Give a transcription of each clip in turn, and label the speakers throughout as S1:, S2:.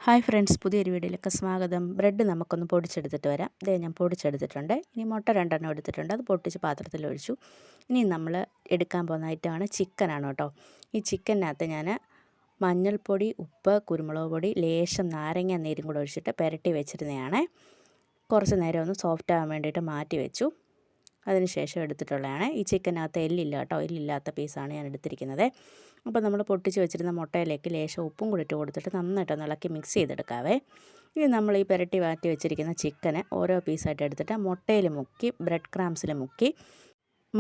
S1: Hi friends, പുതിയൊരു വീഡിയോയിലേക്ക് സ്വാഗതം. ബ്രെഡ് നമുക്കൊന്ന് പൊടിച്ചെടുത്തിട്ട് വരാം. ഇതേ ഞാൻ പൊടിച്ചെടുത്തിട്ടുണ്ട്. ഇനി മുട്ട 2 എടുത്തിട്ടുണ്ട്, അത് പൊട്ടിച്ച് പാത്രത്തിൽ ഒഴിച്ചു. ഇനി നമ്മൾ എടുക്കാൻ പോകുന്ന ഐറ്റമാണ് ചിക്കനാണ് കേട്ടോ. ഈ ചിക്കനകത്ത് ഞാൻ മഞ്ഞൾപ്പൊടി, ഉപ്പ്, കുരുമുളക് പൊടി, ലേശം നാരങ്ങ നീരും കൂടെ ഒഴിച്ചിട്ട് പുരട്ടി വെച്ചിരുന്നതാണ്. കുറച്ച് നേരം ഒന്ന് സോഫ്റ്റ് ആകാൻ വേണ്ടിയിട്ട് മാറ്റി വെച്ചു. അതിനുശേഷം എടുത്തിട്ടുള്ളതാണ്. ഈ ചിക്കനകത്ത് എല്ലില്ല കേട്ടോ, എല്ലില്ലാത്ത പീസാണ് ഞാൻ എടുത്തിരിക്കുന്നത്. അപ്പോൾ നമ്മൾ പൊട്ടിച്ച് വെച്ചിരുന്ന മുട്ടയിലേക്ക് ലേശം ഉപ്പും കൂടി ഇട്ട് കൊടുത്തിട്ട് നന്നായിട്ടൊന്ന് ഇളക്കി മിക്സ് ചെയ്തെടുക്കാവേ. ഇനി നമ്മൾ ഈ പുരട്ടി മാറ്റി വെച്ചിരിക്കുന്ന ചിക്കന് ഓരോ പീസായിട്ട് എടുത്തിട്ട് മുട്ടയിൽ മുക്കി ബ്രെഡ് ക്രാംസിൽ മുക്കി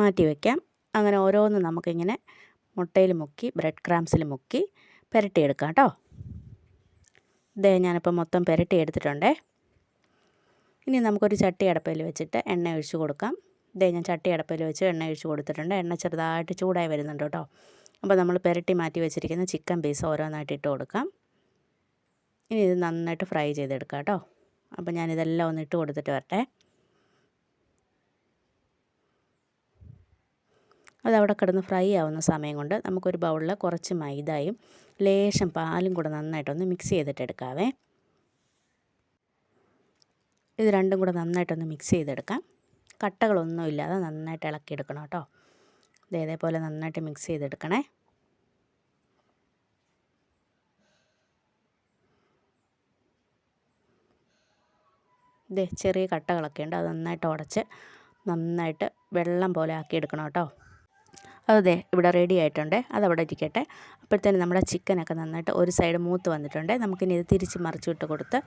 S1: മാറ്റി വയ്ക്കാം. അങ്ങനെ ഓരോന്ന് നമുക്കിങ്ങനെ മുട്ടയിൽ മുക്കി ബ്രെഡ് ക്രാംസിൽ മുക്കി പുരട്ടിയെടുക്കാം കേട്ടോ. ഇതേ ഞാനിപ്പോൾ മൊത്തം പുരട്ടി എടുത്തിട്ടുണ്ടേ. ഇനി നമുക്കൊരു ചട്ടി അടപ്പയിൽ വെച്ചിട്ട് എണ്ണ ഒഴിച്ച് കൊടുക്കാം. ഇതേ ഞാൻ ചട്ടി അടപ്പയിൽ വെച്ച് എണ്ണ ഒഴിച്ച് കൊടുത്തിട്ടുണ്ട്. എണ്ണ ചെറുതായിട്ട് ചൂടായി വരുന്നുണ്ട് കേട്ടോ. അപ്പോൾ നമ്മൾ പുരട്ടി മാറ്റി വെച്ചിരിക്കുന്ന ചിക്കൻ പീസ് ഓരോന്നായിട്ട് ഇട്ട് കൊടുക്കാം. ഇനി ഇത് നന്നായിട്ട് ഫ്രൈ ചെയ്തെടുക്കാം കേട്ടോ. അപ്പോൾ ഞാനിതെല്ലാം ഒന്ന് ഇട്ട് കൊടുത്തിട്ട് വരട്ടെ. അതവിടെ കിടന്ന് ഫ്രൈ ആവുന്ന സമയം കൊണ്ട് നമുക്കൊരു ബൗളിൽ കുറച്ച് മൈദയും ലേശം പാലും കൂടെ നന്നായിട്ടൊന്ന് മിക്സ് ചെയ്തിട്ട് എടുക്കാവേ. ഇത് രണ്ടും കൂടെ നന്നായിട്ടൊന്ന് മിക്സ് ചെയ്തെടുക്കാം. കട്ടകളൊന്നും ഇല്ലാതെ നന്നായിട്ട് ഇളക്കിയെടുക്കണം കേട്ടോ. ഇതേപോലെ നന്നായിട്ട് മിക്സ് ചെയ്തെടുക്കണേ. ഇതേ ചെറിയ കട്ടകളൊക്കെ ഉണ്ട്, അത് നന്നായിട്ട് ഉടച്ച് നന്നായിട്ട് വെള്ളം പോലെ ആക്കിയെടുക്കണം കേട്ടോ. അതെ, ഇവിടെ റെഡി ആയിട്ടുണ്ട്. അതവിടെ ഇരിക്കട്ടെ. അപ്പോഴത്തേനും നമ്മുടെ ചിക്കനൊക്കെ നന്നായിട്ട് ഒരു സൈഡ് മൂത്ത് വന്നിട്ടുണ്ട്. നമുക്കിനി ഇത് തിരിച്ച് മറിച്ചിട്ട് കൊടുത്ത്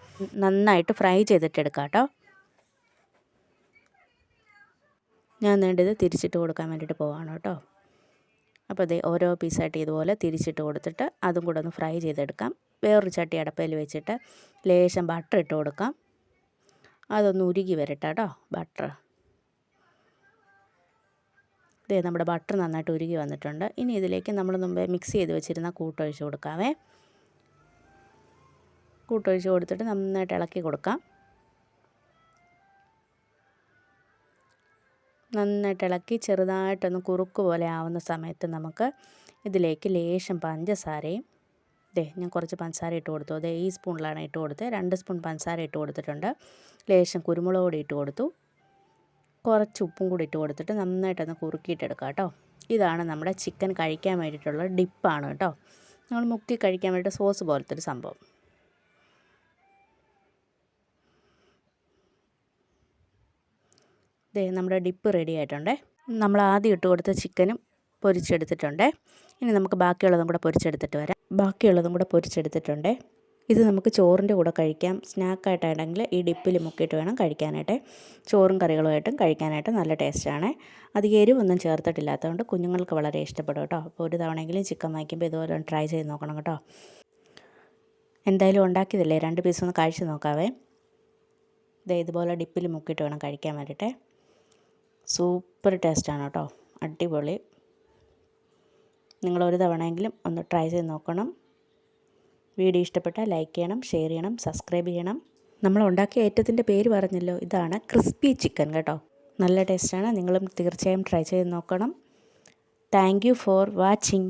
S1: നന്നായിട്ട് ഫ്രൈ ചെയ്തിട്ടെടുക്കാം കേട്ടോ. ഞാൻ ഇത് തിരിച്ചിട്ട് കൊടുക്കാൻ വേണ്ടിയിട്ട് പോവാണ് കേട്ടോ. അപ്പോൾ അതേ ഓരോ പീസായിട്ട് ഇതുപോലെ തിരിച്ചിട്ട് കൊടുത്തിട്ട് അതും കൂടെ ഒന്ന് ഫ്രൈ ചെയ്തെടുക്കാം. വേറൊരു ചട്ടി അടപ്പയിൽ വെച്ചിട്ട് ലേശം ബട്ടർ ഇട്ട് കൊടുക്കാം. അതൊന്ന് ഉരുകി വരട്ടെ കേട്ടോ ബട്ടർ. ഇതേ നമ്മുടെ ബട്ടർ നന്നായിട്ട് ഉരുകി വന്നിട്ടുണ്ട്. ഇനി ഇതിലേക്ക് നമ്മൾ മുമ്പേ മിക്സ് ചെയ്ത് വെച്ചിരുന്ന കൂട്ടൊഴിച്ച് കൊടുക്കാവേ. കൂട്ടൊഴിച്ച് കൊടുത്തിട്ട് നന്നായിട്ട് ഇളക്കി കൊടുക്കാം. നന്നായിട്ട് ഇളക്കി ചെറുതായിട്ടൊന്ന് കുറുക്ക് പോലെ ആവുന്ന സമയത്ത് നമുക്ക് ഇതിലേക്ക് ലേശം പഞ്ചസാരയും ഞാൻ കുറച്ച് പഞ്ചസാര ഇട്ട് കൊടുത്തു. ഈ സ്പൂണിലാണ് ഇട്ട് കൊടുത്തത്. 2 സ്പൂൺ പഞ്ചസാര ഇട്ട് കൊടുത്തിട്ടുണ്ട്. ലേശം കുരുമുളക് പൊടി ഇട്ട് കൊടുത്തു. കുറച്ച് ഉപ്പും കൂടി ഇട്ട് കൊടുത്തിട്ട് നന്നായിട്ടൊന്ന് കുറുക്കിയിട്ടെടുക്കാം കേട്ടോ. ഇതാണ് നമ്മുടെ ചിക്കൻ കഴിക്കാൻ വേണ്ടിയിട്ടുള്ള ഡിപ്പാണ് കേട്ടോ. നമ്മൾ മുക്കി കഴിക്കാൻ വേണ്ടിയിട്ട് സോസ് പോലത്തെ ഒരു സംഭവം. നമ്മുടെ ഡിപ്പ് റെഡി ആയിട്ടുണ്ട്. നമ്മൾ ആദ്യം ഇട്ട് കൊടുത്ത ചിക്കനും പൊരിച്ചെടുത്തിട്ടുണ്ട്. ഇനി നമുക്ക് ബാക്കിയുള്ളതും കൂടെ പൊരിച്ചെടുത്തിട്ടുണ്ട്. ഇത് നമുക്ക് ചോറിൻ്റെ കൂടെ കഴിക്കാം. സ്നാക്കായിട്ടാണെങ്കിൽ ഈ ഡിപ്പിൽ മുക്കിയിട്ട് വേണം കഴിക്കാനായിട്ട്. ചോറും കറികളുമായിട്ടും കഴിക്കാനായിട്ട് നല്ല ടേസ്റ്റാണ്. അധികം എരിവൊന്നും ചേർത്തിട്ടില്ലാത്തതുകൊണ്ട് കുഞ്ഞുങ്ങൾക്ക് വളരെ ഇഷ്ടപ്പെടും കേട്ടോ. അപ്പോൾ ഒരു തവണയെങ്കിലും ചിക്കൻ വാങ്ങിക്കുമ്പോൾ ഇതുപോലെ ട്രൈ ചെയ്ത് നോക്കണം കേട്ടോ. എന്തായാലും ഉണ്ടാക്കിയതല്ലേ, 2 പീസൊന്ന് കഴിച്ച് നോക്കാവേ. ഇതുപോലെ ഡിപ്പിൽ മുക്കിയിട്ട് വേണം കഴിക്കാൻ വേണ്ടിയിട്ട്. സൂപ്പർ ടേസ്റ്റാണ് കേട്ടോ, അടിപൊളി. നിങ്ങളൊരു തവണയെങ്കിലും ഒന്ന് ട്രൈ ചെയ്ത് നോക്കണം. വീഡിയോ ഇഷ്ടപ്പെട്ടാൽ ലൈക്ക് ചെയ്യണം, ഷെയർ ചെയ്യണം, സബ്സ്ക്രൈബ് ചെയ്യണം. നമ്മൾ ഉണ്ടാക്കിയ ഐറ്റത്തിൻ്റെ പേര് പറഞ്ഞല്ലോ, ഇതാണ് ക്രിസ്പി ചിക്കൻ കേട്ടോ. നല്ല ടേസ്റ്റാണ്. നിങ്ങളും തീർച്ചയായും ട്രൈ ചെയ്ത് നോക്കണം. Thank you for watching.